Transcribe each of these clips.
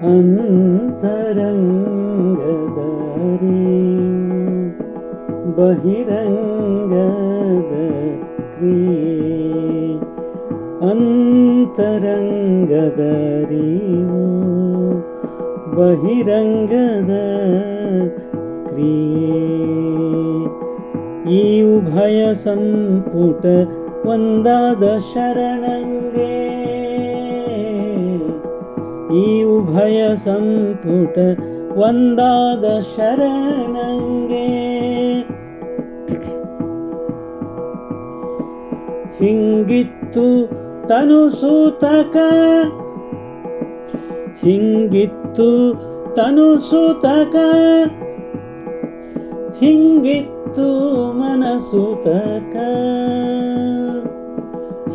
ಅಂತರಂಗದ ಅರಿವು ಬಹಿರಂಗದ ಕ್ರಿಯೆ. ಅಂತರಂಗದ ಅರಿವು ಬಹಿರಂಗದ ಕ್ರಿಯೆ. ಈ ಉಭಯ ಸಂಪುಟ ಒಂದಾದ ಶರಣಂಗೆ. ಈ ಉಭಯ ಸಂಪುಟ ಒಂದಾದ ಶರಣಂಗೆ. ಹಿಂಗಿತ್ತು ತನು ಸೂತಕ. ಹಿಂಗಿತ್ತು ತನು ಸೂತಕ. ಹಿಂಗಿತ್ತು ಮನಸೂತಕ.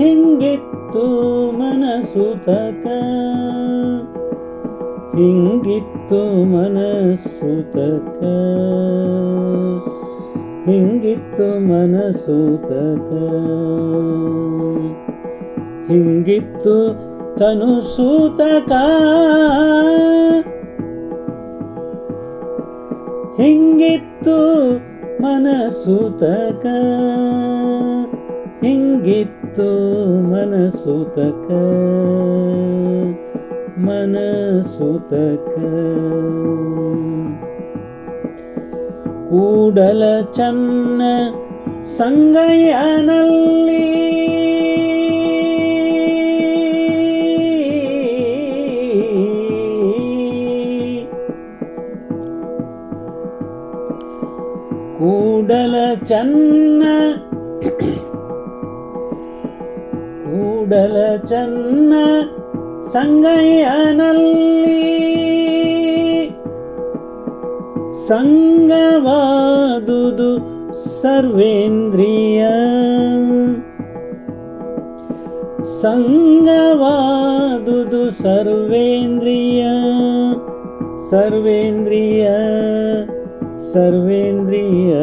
ಹಿಂಗಿತ್ತು ಮನಸೂತಕ. ಹಿಂಗಿತ್ತು ಮನಸೂತಕ. ಹಿಂಗಿತ್ತು ಮನಸೂತಕ. ಹಿಂಗಿತ್ತು ತನು ಸೂತಕ. ಹಿಂಗಿತ್ತು ಮನಸೂತಕ. ಹಿಂಗಿತ್ತು ಮನಸೂತಕ. ಮನಸೂತಕ. ಕೂಡಲ ಚನ್ನ ಸಂಗಯ್ಯನಲ್ಲಿ ಕೂಡಲ ಚನ್ನ ಕೂಡಲ ಚನ್ನ ಸಂಗಯ್ಯನಲ್ಲಿ ಸಂಗವಾದುದು ಸರ್ವೇಂದ್ರಿಯ. ಸಂಗವಾದುದು ಸರ್ವೇಂದ್ರಿಯ. ಸರ್ವೇಂದ್ರಿಯ. ಸರ್ವೇಂದ್ರಿಯ.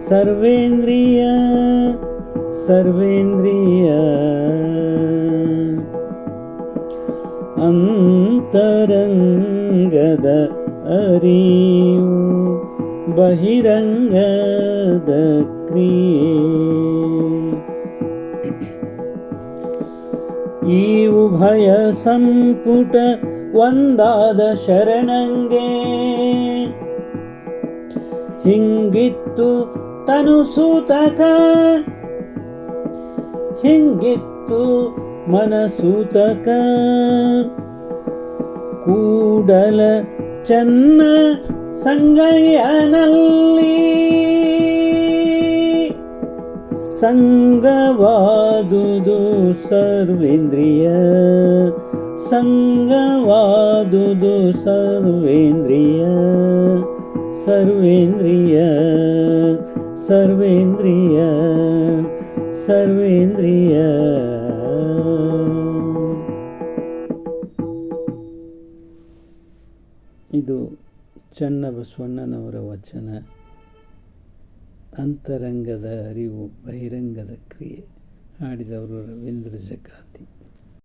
ಸರ್ವೇಂದ್ರಿಯ. ಸರ್ವೇಂದ್ರಿಯ. ಅಂತರಂಗದ ಅರಿವು ಬಹಿರಂಗದ ಕ್ರಿಯೆ. ಈ ಉಭಯ ಸಂಪುಟ ಒಂದಾದ ಶರಣಂಗೆ. ಹಿಂಗಿತ್ತು ತನು ಸೂತಕ. ಹಿಂಗಿತ್ತು ಮನಸೂತಕ. ಕೂಡಲ ಚನ್ನ ಸಂಗಯ್ಯನಲ್ಲಿ ಸಂಗವಾದುದು ಸರ್ವೇಂದ್ರಿಯ. ಸಂಗವಾದುದು ಸರ್ವೇಂದ್ರಿಯ. ಸರ್ವೇಂದ್ರಿಯ. ಸರ್ವೇಂದ್ರಿಯ. ಸರ್ವೇಂದ್ರಿಯ. ಇದು ಚನ್ನಬಸವಣ್ಣನವರ ವಚನ. ಅಂತರಂಗದ ಅರಿವು ಬಹಿರಂಗದ ಕ್ರಿಯೆ. ಹಾಡಿದವರು ರವೀಂದ್ರ ಜಕಾತಿ.